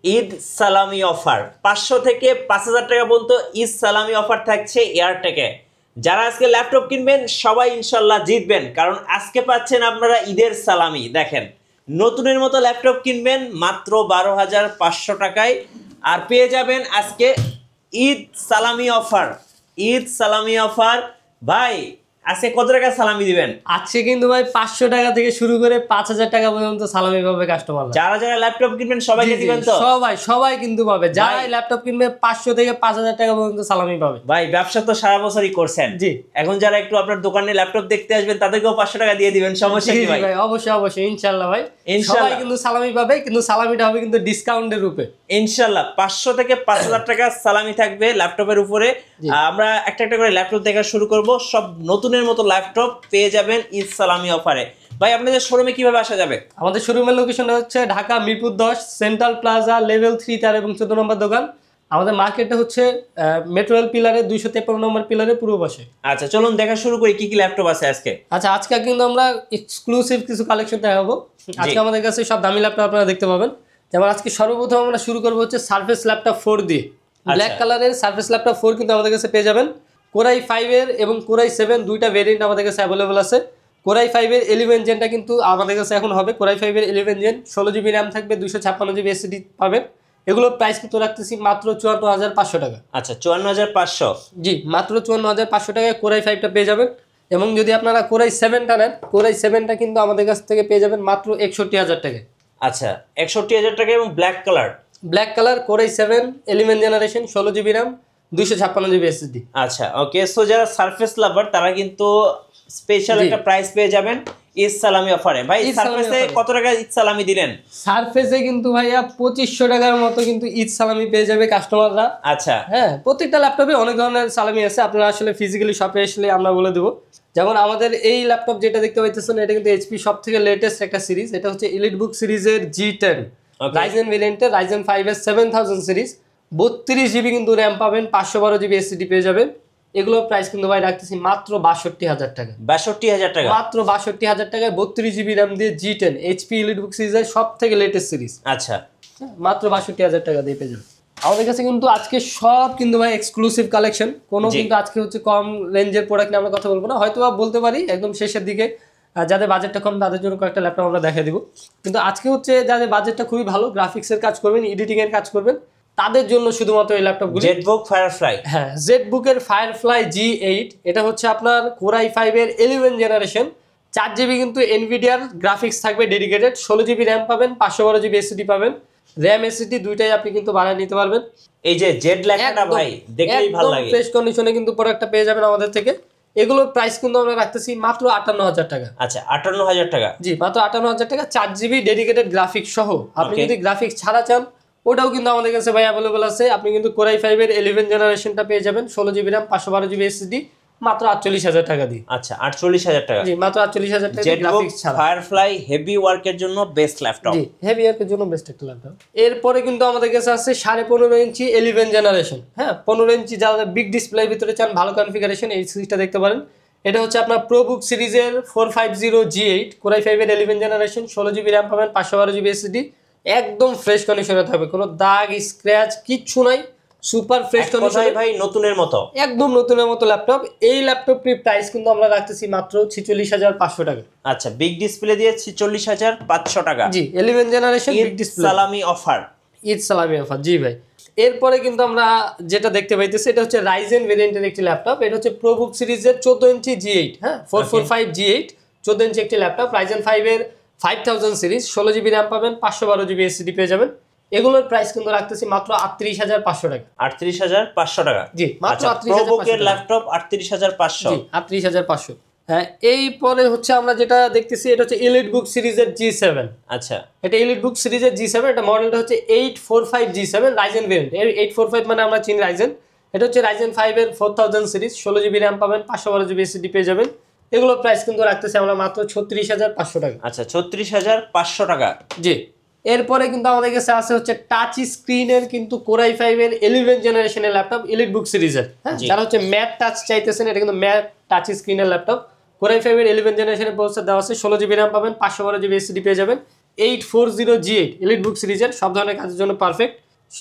ঈদ সালামি অফার 500 থেকে 5000 টাকা পর্যন্ত ঈদ সালামি অফার থাকছে এয়ারটেকে। যারা আজকে ল্যাপটপ কিনবেন সবাই ইনশাল্লাহ জিতবেন, কারণ আজকে পাচ্ছেন আপনারা ঈদের সালামি। দেখেন, নতুনের মতো ল্যাপটপ কিনবেন মাত্র 12,500 টাকায়, আর পেয়ে যাবেন আজকে ঈদ সালামি অফার। ঈদ সালামি অফার ভাই, আজকে কত টাকা সালামি দিবেন? আজকে কিন্তু ভাই 500 টাকা থেকে শুরু করে 5000 টাকা পর্যন্ত সালামি পাবে কাস্টমার। যারা যারা ল্যাপটপ কিনবেন সবাইকে দিবেন তো? সবাই কিন্তু পাবে। যারা ল্যাপটপ কিনবে 500 থেকে 5000 টাকা পর্যন্ত সালামি পাবে। ভাই ব্যবসা তো সারা বছরই করছেন, জি। এখন যারা একটু আপনার দোকানে ল্যাপটপ দেখতে আসবেন তাদেরকেও 500 টাকা দিয়ে দিবেন, সমস্যা কি ভাই? অবশ্যই ইনশাআল্লাহ ভাই, সবাই কিন্তু সালামি পাবে, কিন্তু সালামিটা হবে কিন্তু ডিসকাউন্টের রূপে। ইনশাআল্লাহ 500 থেকে 5000 টাকা সালামি থাকবে ল্যাপটপের উপরে। আমরা একটা একটা করে ল্যাপটপ দেখা শুরু করব। সব নতুনের মতো ল্যাপটপ পেয়ে যাবেন ঈদ সালামি অফারে। ভাই আপনাদের শোরুমে কিভাবে আসা যাবে? আমাদের শোরুমের লোকেশনটা হচ্ছে Dhaka Mirpur 10 central plaza level 3, 4 এবং 14 নম্বর দোকান। আমাদের মার্কেটটা হচ্ছে মেট্রো রেল পিলারে 253 নম্বর পিলারে পূর্ব পাশে। আচ্ছা চলুন দেখা শুরু করি, কি কি ল্যাপটপ আছে আজকে। আচ্ছা, আজকে কিন্তু আমরা এক্সক্লুসিভ কিছু কালেকশন দেখাবো। আজকে আমাদের কাছে সব দামি ল্যাপটপ আপনারা দেখতে পাবেন। যেমন আজকে সর্বপ্রথম আমরা শুরু করবো হচ্ছে সারফেস ল্যাপটপ 4 দিয়ে। ব্ল্যাক কালারের সারফেস ল্যাপটপ 4 কিন্তু আমাদের কাছে পেয়ে যাবেন। কোরাই 5 এর এবং কোরাই 7 দুইটা ভেরিয়েন্ট আমাদের কাছে অ্যাভেলেবল আছে। কোরাই 5 এর 11 জেনটা কিন্তু আমাদের কাছে এখন হবে। কোরাই 5 এর 11 জেন 16 জিবি র্যাম থাকবে, 256 জিবি এসএসডি পাবেন। এগুলোর প্রাইস কিন্তু রাখতেছি মাত্র 54,500 টাকা। আচ্ছা 54,500? জি, মাত্র 54,500 টাকায় কোরাই 5টা পেয়ে যাবেন। এবং যদি আপনারা কোরাই 7টা নেন, কোরাই 7টা কিন্তু আমাদের কাছ থেকে পেয়ে যাবেন মাত্র 61,000 টাকায়। আচ্ছা 61,000 টাকা। এবং black colour core i 7 11 generation 16 GB RAM 256 GB SSD. আচ্ছা ওকে, সো যারা সারফেস লাভার তারা কিন্তু স্পেশাল একটা প্রাইস পেয়ে যাবেন ঈদ সালামি অফারে। ভাই সারফেসে কত টাকা ঈদ সালামি দিলেন? সারফেসে কিন্তু ভাইয়া 2500 টাকার মতো কিন্তু ঈদ সালামি পেয়ে যাবে কাস্টমাররা। আচ্ছা হ্যাঁ, প্রত্যেকটা ল্যাপটপে অনেক ধরনের সালামি আছে, আপনারা আসলে ফিজিক্যালি শপে আসলে আমরা বলে দেবো। যেমন আমাদের এই ল্যাপটপ যেটা দেখতে পাইতেছেন, এটা কিন্তু এইচপি সব থেকে লেটেস্ট একটা সিরিজ। এটা হচ্ছে এলিটবুক সিরিজের G10 রাইজেন ভেরিয়েন্টের, রাইজেন 5 এর 7000 সিরিজ। 32 জিবি কিন্তু র্যাম পাবেন, 512 জিবি এসএসডি পেয়ে যাবেন। এগুলোর প্রাইস কিন্তু ভাই রাখতেছি মাত্র 62,000 টাকা। 62,000 টাকা? মাত্র 62,000 টাকায় 32 জিবি র্যাম দিয়ে G10 এইচপি এলিটবুক সিরিজের সব থেকে লেটেস্ট সিরিজ। আচ্ছা মাত্র 62,000 টাকা দিয়ে পেয়ে যাবেন। আমাদের কাছে কিন্তু আজকে সব কিন্তু ভাই এক্সক্লুসিভ কালেকশন, কোনো কিন্তু আজকে হচ্ছে কম রেঞ্জের প্রোডাক্ট নিয়ে আমরা কথা বলবো না, হয়তো বলতে পারি একদম শেষের দিকে যাদের বাজেটটা কম তাদের জন্য কয়েকটা ল্যাপটপ আমরা দেখা দিব। কিন্তু আজকে হচ্ছে যাদের বাজেটটা খুবই ভালো, গ্রাফিক্সের কাজ করবেন, এডিটিং এর কাজ করবেন, তাদের জন্য শুধুমাত্র এই ল্যাপটপগুলো। জেটবুক ফায়ারফ্লাই, হ্যাঁ জেটবুকের ফায়ারফ্লাই G8। এটা হচ্ছে আপনার কোরাই 5 এর 11 জেনারেশন, 4 জিবি কিন্তু এনভিডিয়ার গ্রাফিক্স থাকবে ডেডিকেটেড, 16 জিবি র্যাম পাবেন, 512 জিবি এসএসডি পাবেন। র্যাম এসএসডি দুইটাই আপনি কিন্তু বাড়ায় নিতে পারবেন। এই যে জেড লেখাটা ভাই দেখলেই ভালো লাগে, ফ্রেশ কন্ডিশনে কিন্তু প্রোডাক্টটা পেয়ে যাবেন আমাদের থেকে। এগুলোর প্রাইস কিন্তু আমরা রাখতেছি মাত্র 58,000 টাকা। আচ্ছা 58,000 টাকা? জি মাত্র 58,000 টাকা, 4 জিবি ডেডিকেটেড গ্রাফিক্স সহ। আপনি যদি গ্রাফিক্স ছাড়া চান ওটাও কিন্তু আমাদের কাছে ভাই অ্যাভেলেবল আছে। আপনি কিন্তু কোরাই 5 এর 11 জেনারেশনটা পেয়ে যাবেন, 16 জিবি র্যাম 512 জিবি এসএসডি মাত্র 48,000 টাকা দিয়ে। আচ্ছা 48,000 টাকা? জি মাত্র 48,000 টাকা গ্রাফিক্স ছাড়া। ফায়ারফ্লাই হেভি ওয়ার্কের জন্য বেস্ট ল্যাপটপ। জি হেভি ওয়ার্কের জন্য বেস্ট একটা ল্যাপটপ। এরপরে কিন্তু আমাদের কাছে আছে 15.5 ইঞ্চি 11 জেনারেশন। হ্যাঁ 15 ইঞ্চি যারা বিগ ডিসপ্লের ভিতরে চান, ভালো কনফিগারেশন, এই সিরিজটা দেখতে পারেন। এটা হচ্ছে আপনার প্রোবুক সিরিজের 450 G8 কোরাই 5 এর 11 জেনারেশন, 16 জিবি র্যাম পাবেন, 512 জিবি এসএসডি। একদম ফ্রেশ কন্ডিশনে থাকবে, কোনো দাগ স্ক্র্যাচ কিচ্ছু নাই, সুপার ফ্রেশ কন্ডিশনে ভাই, নতুনের মতো, একদম নতুনের মতো ল্যাপটপ। এই ল্যাপটপটির প্রাইস কিন্তু আমরা রাখতেছি মাত্র 46,500 টাকা। আচ্ছা বিগ ডিসপ্লে দিয়ে 46,500 টাকা। জি 11 জেনারেশন বিগ ডিসপ্লে সালামি অফার, ঈদ সালামি অফার। জি ভাই, এরপরে কিন্তু আমরা যেটা দেখতে পাইতেছি এটা হচ্ছে রাইজেন ভেরিয়েন্টের একটি ল্যাপটপ। এটা হচ্ছে প্রোবুক সিরিজের 14 ইঞ্চি G8, হ্যাঁ 445 G8 14 ইঞ্চি একটি ল্যাপটপ, রাইজেন 5 এর 5000 সিরিজ, 16 জিবি র্যাম পাবেন, 512 জিবি এসএসডি পেয়ে যাবেন। এগুলোর প্রাইস কিন্তু রাখতেছি মাত্র 38,500 টাকা। 38,500 টাকা? জি মাত্র 38,500 ল্যাপটপ 38,500। জি 38,500। হ্যাঁ এই পরে হচ্ছে আমরা যেটা দেখতেছি এটা হচ্ছে এলিটবুক সিরিজের G7। আচ্ছা এটা এলিটবুক সিরিজের G7, এটা মডেলটা হচ্ছে 845 G7 রাইজেন ভেরিয়েন্ট। এর 845 মানে আমরা চিনি রাইজেন। এটা হচ্ছে রাইজেন 5 এর 4000 সিরিজ, 16 জিবি র্যাম পাবেন, 512 জিবি এসএসডি পেয়ে যাবেন। এগুলোর প্রাইস কিন্তু রাখতেছি আমরা মাত্র 36,500 টাকা। আচ্ছা 36,500 টাকা। জি এরপরে কিন্তু আমাদের কাছে আছে হচ্ছে টাচ স্ক্রিনের কিন্তু কোরাই 5 এর 11 জেনারেশনের ল্যাপটপ এলিটবুক সিরিজের। হ্যাঁ যারা হচ্ছে ম্যাট টাচ চাইতেছেন, এটা কিন্তু ম্যাট টাচ স্ক্রিনের ল্যাপটপ। কোরাই 5 এর 11 জেনারেশনের প্রসেসর দেওয়া আছে, 16 জিবি র্যাম পাবেন, 512 জিবি এসএসডি পেয়ে যাবেন। 840G8 এলিট বুক সিরিজের, সব ধরনের কাজের জন্য পারফেক্ট,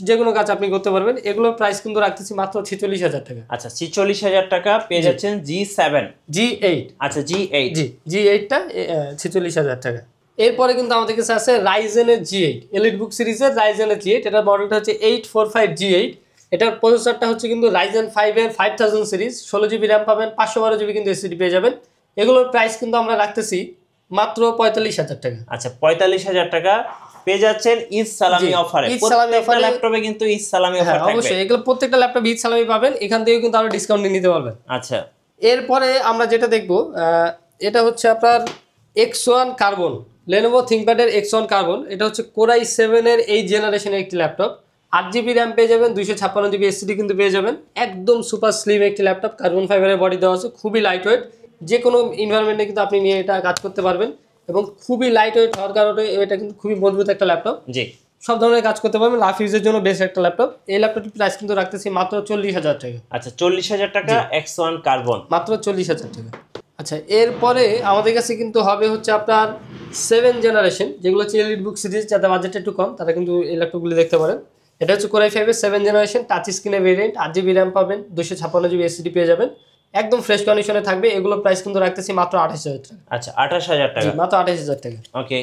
যে কোনো কাজ আপনি করতে পারবেন। এগুলোর প্রাইস কিন্তু রাখতেছি মাত্র 46,000 টাকা। আচ্ছা 46,000 টাকা পেয়ে যাচ্ছেন G7 G8। আচ্ছা G8 জি G8টা 46,000 টাকা। এরপরে কিন্তু আমাদের কাছে আছে রাইজেনের G8 এলিট বুক সিরিজের রাইজেনের G8, এটার মডেলটা হচ্ছে 845G8। এটার প্রসেসরটা হচ্ছে কিন্তু রাইজেন 5 এর 5000 সিরিজ, 16GB র্যাম পাবেন, 512GB কিন্তু এসএসডি পেয়ে যাবেন। এগুলোর প্রাইস কিন্তু আমরা রাখতেছি মাত্র 45,000 টাকা। আচ্ছা 45,000 টাকা পেয়ে যাচ্ছেন ঈদ সালামি অফারে। প্রত্যেকটা ল্যাপটপে কিন্তু ঈদ সালামি অফার থাকবে। অবশ্যই এগুলো প্রত্যেকটা ল্যাপটপে ঈদ সালামি পাবেন, এখান থেকে কিন্তু আরো ডিসকাউন্ট নিতে পারবেন। আচ্ছা এরপরে আমরা যেটা দেখব, এটা হচ্ছে আপনার X1 কার্বন, Lenovo ThinkPad এর X1 কার্বন। এটা হচ্ছে Core i7 এর এই জেনারেশনের একটি ল্যাপটপ, 8GB র্যাম পেয়ে যাবেন, 256GB এসএসডি কিন্তু পেয়ে যাবেন। একদম সুপার স্লিম একটি ল্যাপটপ, কার্বন ফাইবারের বডি দেওয়া আছে, খুবই লাইট ওয়েট, যে কোনো এনভায়রনমেন্টে কিন্তু আপনি নিয়ে এটা কাজ করতে পারবেন এবং খুবই লাইট ওয়েট হওয়ার কারণে এটা কিন্তু খুবই মজবুত একটা ল্যাপটপ, জি সব ধরনের কাজ করতে পারবেন। লাইফ ইউজের জন্য বেস্ট একটা ল্যাপটপ। এই ল্যাপটপটির প্রাইস কিন্তু রাখতেছি মাত্র 40,000 টাকা। আচ্ছা 40,000 টাকা X1 কার্বন, মাত্র 40,000 টাকা। আচ্ছা এরপরে আমাদের কাছে কিন্তু হবে হচ্ছে আপনার 7 জেনারেশন, যেগুলো হচ্ছে এলিট বুক সিরিজ, যাদের বাজেট একটু কম তারা কিন্তু এই ল্যাপটপগুলি দেখতে পারেন। এটা হচ্ছে Core i5 এর 7 জেনারেশন, টাচ স্ক্রিনের ভেরিয়েন্ট, 8GB র্যাম পাবেন, 256GB এসএসডি পেয়ে যাবেন, একদম ফ্রেশ কন্ডিশনে থাকবে। এগুলো প্রাইস কিন্তু রাখতেছি মাত্র 28,000 টাকা। আচ্ছা 28,000 টাকা, মাত্র 28,000 টাকা। ওকে।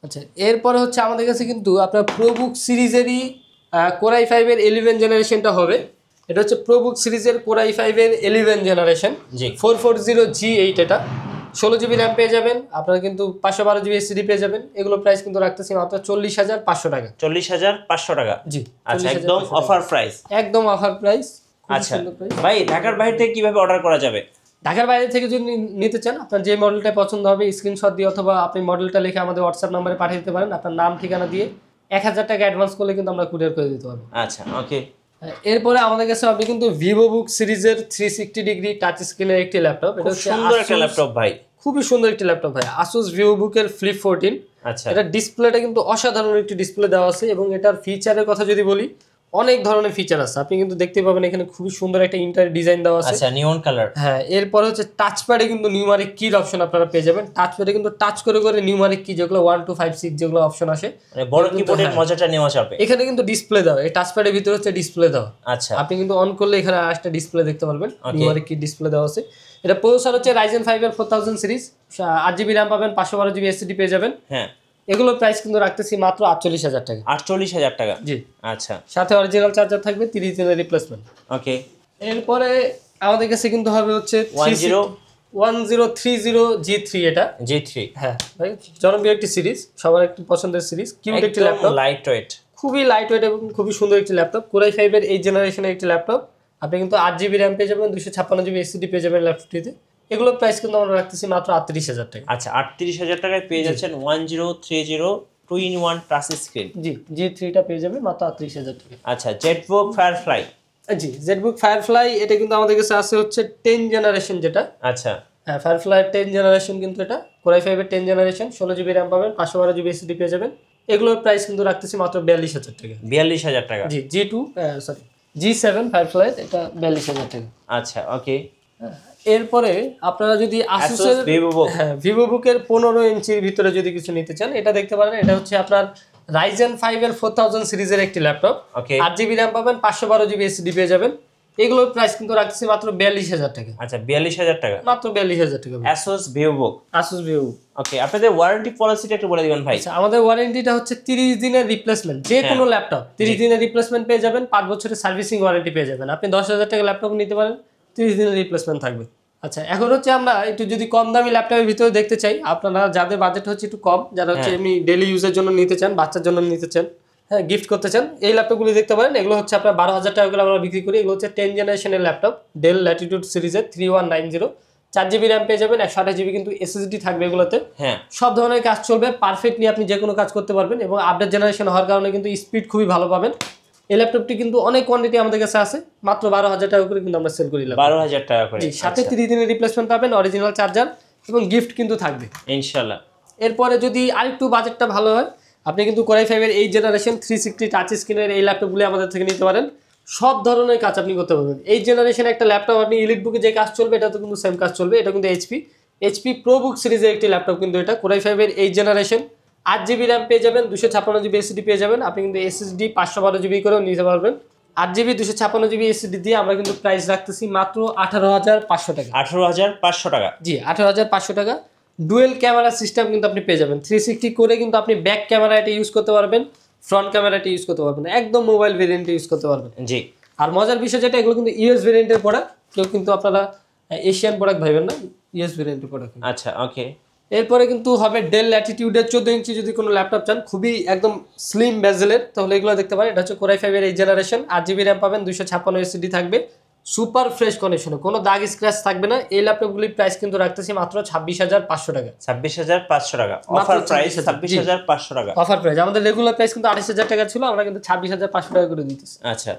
আচ্ছা এরপরে হচ্ছে আমাদের কাছে কিন্তু আপনার প্রোবুক সিরিজেরই Core i5 এর 11 জেনারেশনটা হবে। এটা হচ্ছে প্রোবুক সিরিজের Core i5 এর 11 জেনারেশন, জি 440G8। এটা 16GB র্যাম পেয়ে যাবেন, আপনারা কিন্তু 512GB এসএসডি পেয়ে যাবেন। এগুলো প্রাইস কিন্তু রাখতেছি মাত্র 40,500 টাকা। 40,500 টাকা, জি আচ্ছা একদম অফার প্রাইস, একদম অফার প্রাইস। আচ্ছা ভাই ঢাকার বাইরে থেকে কিভাবে অর্ডার করা যাবে? ঢাকার বাইরে থেকে যদি নিতে চান, আপনার যে মডেলটা পছন্দ হবে স্ক্রিনশট দিয়ে অথবা আপনি মডেলটা লিখে আমাদের হোয়াটসঅ্যাপ নম্বরে পাঠিয়ে দিতে পারেন। আপনার নাম ঠিকানা দিয়ে 1,000 টাকা অ্যাডভান্স করলে কিন্তু আমরা কুরিয়ার করে দিতে পারবো। আচ্ছা ওকে। এরপরে আমাদের কাছে আপনি কিন্তু ভিভোবুক সিরিজের 360 ডিগ্রি টাচ স্ক্রিনের একটি ল্যাপটপ। এটা হচ্ছে সুন্দর একটা ল্যাপটপ ভাই, খুবই সুন্দর একটি ল্যাপটপ ভাই, Asus ভিভোবুকের Flip 14। আচ্ছা এটা ডিসপ্লেটা কিন্তু অসাধারণ একটি ডিসপ্লে দেওয়া আছে এবং এটার ফিচারের কথা যদি বলি, অনেক ধরনের ফিচার আছে। আপনি কিন্তু দেখতে পাবেন এখানে খুবই সুন্দর একটা ইন্টার ডিজাইন দেওয়া আছে, আচ্ছা নিয়ন কালার। হ্যাঁ এরপরে হচ্ছে টাচপ্যাডে কিন্তু নিউমারিক কির অপশন আপনারা পেয়ে যাবেন। টাচপ্যাডে কিন্তু টাচ করে করে নিউমারিক কি যেগুলো 1 2 5 6 যেগুলো অপশন আসে, মানে বড় কিবোর্ডের মজাটা নেওয়া যাবে। এখানে কিন্তু ডিসপ্লে দাও, এই টাচপ্যাডের ভিতরে হচ্ছে ডিসপ্লে দাও। আচ্ছা আপনি কিন্তু অন করলে এখানে একটা ডিসপ্লে দেখতে পারবেন, নিউমারিক কি ডিসপ্লে দেওয়া আছে। এটা প্রসেসর হচ্ছে Ryzen 5 এর 4000 সিরিজ, 8GB র্যাম পাবেন, 512GB এসএসডি পেয়ে যাবেন। হ্যাঁ এগুলোর প্রাইস কিন্তু রাখতেছি মাত্র 48,000 টাকা। 48,000 টাকা, জি আচ্ছা সাথে অরিজিনাল চার্জার থাকবে, 30 দিনের রিপ্লেসমেন্ট। ওকে। এরপরে আমাদের কাছে কিন্তু হবে হচ্ছে 1030G3। এটা G3, হ্যাঁ ভাই জনপ্রিয় একটি সিরিজ, সবার একটি পছন্দের সিরিজ, কিউট একটি ল্যাপটপ, লাইট ওয়েট, খুবই লাইট ওয়েট এবং খুবই সুন্দর একটি ল্যাপটপ। Core i5 এর এই জেনারেশনের একটি ল্যাপটপ, আপনি কিন্তু 8GB র্যাম পেয়ে যাবেন, 256GB এসএসডি পেয়ে যাবেন ল্যাপটপটিতে। এগুলোর প্রাইস কিন্তু আমরা রাখতেছি মাত্র 38,000 টাকা। আচ্ছা 38,000 টাকায় পেয়ে যাচ্ছেন 1030 2-in-1 টাচ স্ক্রিন। জি G3টা পেয়ে যাবে মাত্র 38,000 টাকা। আচ্ছা জেটবুক ফায়ারফ্লাই, জি জেটবুক ফায়ারফ্লাই, এটা কিন্তু আমাদের কাছে আছে হচ্ছে 10 জেনারেশন যেটা। আচ্ছা হ্যাঁ ফায়ারফ্লাই 10 জেনারেশন কিন্তু এটা Core i5 এর 10 জেনারেশন, 16GB র্যাম পাবেন, 512GB এসএসডি পেয়ে যাবেন। এগুলোর প্রাইস কিন্তু রাখতেছি মাত্র 42,000 টাকা। 42,000 টাকা, জি G7 ফায়ারফ্লাই, এটা 42,000 টাকা। আচ্ছা ওকে। এরপরে আপনারা যদি Asus ভিভোবুকের 15 ইঞ্চির ভিতরে যদি কিছু নিতে চান, এটা দেখতে পারেন। এটা হচ্ছে আপনার Ryzen 5 এর 4000 সিরিজের একটি ল্যাপটপ, 8GB র্যাম পাবেন, 512GB এসএসডি পেয়ে যাবেন। এগুলোর প্রাইস কিন্তু রাখছি মাত্র 42,000 টাকা। আচ্ছা 42,000 টাকা, মাত্র 42,000 টাকা। Asus Vivobook, Asus Vivobook. Okay. আপনাদের ওয়ারেন্টি পলিসিটা একটু বলে দিবেন ভাই। আচ্ছা আমাদের ওয়ারেন্টিটা হচ্ছে 30 দিনের রিপ্লেসমেন্ট, যে কোনো ল্যাপটপ 30 দিনের রিপ্লেসমেন্ট পেয়ে যাবেন, 5 বছরের সার্ভিসিং ওয়ারেন্টি পেয়ে যাবেন। আপনি 10,000 টাকা ল্যাপটপ নিতে পারেন, 30 দিনের রিপ্লেসমেন্ট থাকবে। আচ্ছা এখন হচ্ছে আমরা একটু যদি কম দামি ল্যাপটপের ভিতরে দেখতে চাই, আপনারা যাদের বাজেট হচ্ছে একটু কম, যারা হচ্ছে এমনি ডেইলি ইউজের জন্য নিতে চান, বাচ্চার জন্য নিতে চান, হ্যাঁ গিফট করতে চান, এই ল্যাপটপগুলি দেখতে পারেন। এগুলো হচ্ছে আপনার 12,000 টাকা করে আমরা বিক্রি করি। এগুলো হচ্ছে 10 জেনারেশনের ল্যাপটপ, ডেল ল্যাটিটিউড সিরিজের 3190, 4GB র্যাম পেয়ে যাবেন, 128GB কিন্তু এসএসডি থাকবে এগুলোতে। হ্যাঁ সব ধরনের কাজ চলবে পারফেক্টলি, আপনি যে কোনো কাজ করতে পারবেন এবং আপডেট জেনারেশন হওয়ার কারণে কিন্তু স্পিড খুবই ভালো পাবেন। এই ল্যাপটপটি কিন্তু অনেক কোয়ান্টিটি আমাদের কাছে আছে, মাত্র 12,000 টাকা করে কিন্তু আমরা সেল করি। 12,000 টাকা করে, সাথে 30 দিনের রিপ্লেসমেন্ট পাবেন, অরিজিনাল চার্জার এবং গিফট কিন্তু থাকবে ইনশাআল্লাহ। এরপরে যদি আরেকটু বাজেটটা ভালো হয়, আপনি কিন্তু Core i5 এর এই জেনারেশন 360 টাচ স্ক্রিনের এই ল্যাপটপগুলি আমাদের থেকে নিতে পারেন। সব ধরনের কাজ আপনি করতে পারবেন। এই জেনারেশন একটা ল্যাপটপ আপনি এলিট বুকে যে কাজ চলবে এটা তো কিন্তু সেম কাজ চলবে। এটা কিন্তু এইচপি প্রোবুক সিরিজের একটি ল্যাপটপ কিন্তু এটা Core i5 এর এই জেনারেশন, 8GB র্যাম পেয়ে যাবেন, 256GB SSD পেয়ে যাবেন। আপনি কিন্তু SSD 512GB করেও নিতে পারবেন। 8GB 256GB SSD দিয়ে আমরা কিন্তু প্রাইস রাখতেছি মাত্র 18,500 টাকা। 18,500 টাকা। জি 18,500 টাকা। ডুয়েল ক্যামেরা সিস্টেম কিন্তু আপনি পেয়ে যাবেন, 360 করে কিন্তু আপনি ব্যাক ক্যামেরা এটা ইউজ করতে পারবেন, ফ্রন্ট ক্যামেরা এটা ইউজ করতে পারবেন, একদম মোবাইল ভেরিয়েন্টে ইউজ করতে পারবেন। জি। আর মজার বিষয় যেটা, এগুলো কিন্তু ইউএস ভেরিয়েন্টের প্রোডাক্ট, কেউ কিন্তু আপনারা এশিয়ান প্রোডাক্ট ভাবেন না, ইউএস ভেরিয়েন্টের প্রোডাক্ট। আচ্ছা ওকে। এরপরে কিন্তু হবে ডেল ল্যাটিটিউডের 14 ইঞ্চি যদি কোনো ল্যাপটপ চান, খুবই একদম স্লিম বেজেলের, তাহলে এগুলো দেখতে পারেন। এটা হচ্ছে কোরাই 5 এর 8 জেনারেশন, 8GB র্যাম পাবেন, 256 SSD থাকবে, সুপার ফ্রেশ কন্ডিশনে, কোনো দাগ স্ক্র্যাচ থাকবে না। এই ল্যাপটপগুলির প্রাইস কিন্তু রাখতেছি মাত্র 26,500 টাকা। 26,500 টাকা অফার প্রাইস, 26,500 টাকা অফার প্রাইস। আমাদের রেগুলার প্রাইস কিন্তু 28,000 টাকা ছিল, আমরা কিন্তু 26,500 টাকা করে দিতেছি। আচ্ছা।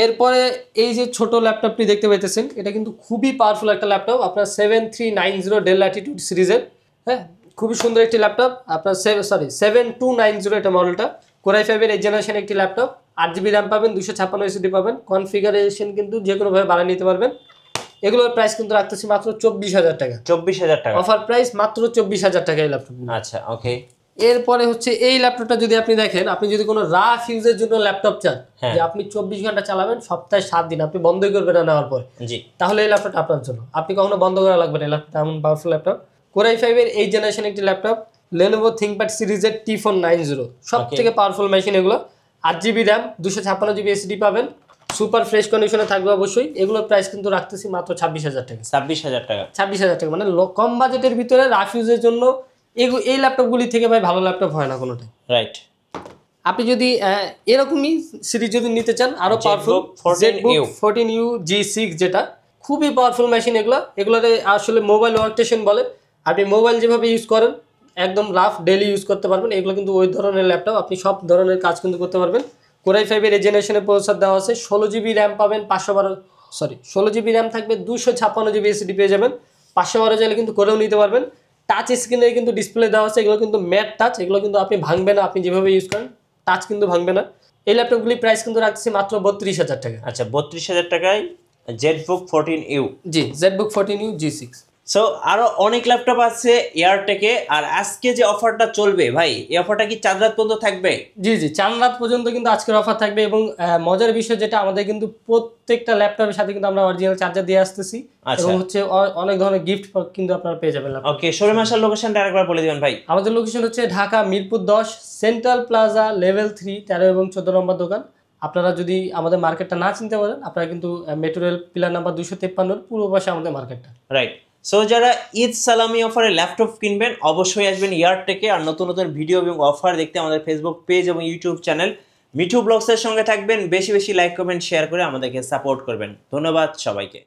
এরপরে এই যে ছোট ল্যাপটপটি দেখতে পাইতেছেন, এটা কিন্তু খুবই পাওয়ারফুল একটা ল্যাপটপ, আপনার 7390 ডেল ল্যাটিটিউড সিরিজের। হ্যাঁ, খুবই সুন্দর একটি ল্যাপটপ, আপনার 7290 এটা মডেলটা, কোরাই 5 এর 8 জেনারেশন একটি ল্যাপটপ, 8GB র্যাম পাবেন, 256 SSD পাবেন, কনফিগারেশন কিন্তু যে কোনোভাবে বাড়িয়ে নিতে পারবেন। এগুলোর প্রাইস কিন্তু রাখতেছি মাত্র 24,000 টাকা। 24,000 টাকা অফার প্রাইস মাত্র 24,000 টাকা এই ল্যাপটপ। আচ্ছা ওকে। এরপরে হচ্ছে এই ল্যাপটপটা যদি আপনি দেখেন, আপনি যদি কোনো রাফ ইউজের জন্য ল্যাপটপ চান, যে আপনি 24 ঘন্টা চালাবেন, সপ্তাহে 7 দিন, আপনি বন্ধই করবেন না নেওয়ার পর, জি, তাহলে এই ল্যাপটপটা আপনার জন্য। আপনি কখনো বন্ধ করা লাগবে না, এই ল্যাপটপটা এমন পাওয়ারফুল ল্যাপটপ। কোরাই 5 এর 8 জেনারেশন একটি ল্যাপটপ, Lenovo ThinkPad সিরিজের T490, সব থেকে পাওয়ারফুল মেশিন এগুলো। 8GB র্যাম, 256GB SSD পাবেন, সুপার ফ্রেশ কন্ডিশনে থাকবে অবশ্যই। এগুলোর প্রাইস কিন্তু রাখতেছি মাত্র 26,000 টাকা। 26,000 টাকা। 26,000 টাকা, মানে কম বাজেটের ভিতরে রাফ ইউজের জন্য এই ল্যাপটপগুলি থেকে ভাই ভালো ল্যাপটপ হয় না কোনোটাই। রাইট। আপনি যদি এরকমই সিরিজ যদি নিতে চান, আরো পাওয়ারফুল, ZBook 14U G6, যেটা খুবই পাওয়ারফুল মেশিন। এগুলোতে আসলে মোবাইল ওয়ার্কস্টেশন বলে। আপনি মোবাইল যেভাবে ইউজ করেন, একদম রাফ ডেইলি ইউজ করতে পারবেন। এগুলো কিন্তু ওই ধরনের ল্যাপটপ, আপনি সব ধরনের কাজ কিন্তু করতে পারবেন। কোরাই 5 এর এই জেনারেশনের প্রসেসর দেওয়া আছে, 16GB র্যাম পাবেন, 16GB র্যাম থাকবে, 256GB SSD পেয়ে যাবেন। 512 চাইলে কিন্তু করেও নিতে পারবেন। টাচ স্ক্রিনে কিন্তু ডিসপ্লে দেওয়া আছে, এগুলো কিন্তু ম্যাট টাচ, এগুলো কিন্তু আপনি ভাঙবে না, আপনি যেভাবে ইউজ করেন টাচ কিন্তু ভাঙবে না। এই ল্যাপটপগুলি প্রাইস কিন্তু রাখতেছি মাত্র 32,000 টাকা। আচ্ছা, 32,000 টাকায় ZBook 14U। জি, ZBook 14U G6। সো আরো অনেক ল্যাপটপ আছে এয়ারটেকে। আর আজকে যে অফারটা চলবে ভাই, এই অফারটা কি 4 রাত পর্যন্ত থাকবে? জি জি, 4 রাত পর্যন্ত কিন্তু আজকের অফার থাকবে। এবং মজার বিষয় যেটা, আমাদের কিন্তু প্রত্যেকটা ল্যাপটপের সাথে কিন্তু আমরা অরিজিনাল চার্জার দিয়ে আসতেছি, এবং হচ্ছে অনেক ধরনের গিফট কিন্তু আপনারা পেয়ে যাবেন। ওকে, শোরুম আসার লোকেশনটা আরেকবার বলে দিবেন ভাই। আমাদের লোকেশন হচ্ছে Dhaka Mirpur 10, central plaza, level 3, 13 এবং 14 নম্বর দোকান। আপনারা যদি আমাদের মার্কেটটা না চিনতে পারেন, আপনারা কিন্তু মেট্রো রেল পিলার নাম্বার 253 পূর্ব পাশে আমাদের মার্কেটটা। রাইট। সো যারা ঈদ সালামি অফারে ল্যাপটপ কিনবেন, অবশ্যই আসবেন এয়ারটেকে। আর নতুন নতুন ভিডিও এবং অফার দেখতে আমাদের ফেসবুক পেজ এবং ইউটিউব চ্যানেল মিঠু ব্লগসের সঙ্গে থাকবেন। বেশি বেশি লাইক, কমেন্ট, শেয়ার করে আমাদেরকে সাপোর্ট করবেন। ধন্যবাদ সবাইকে।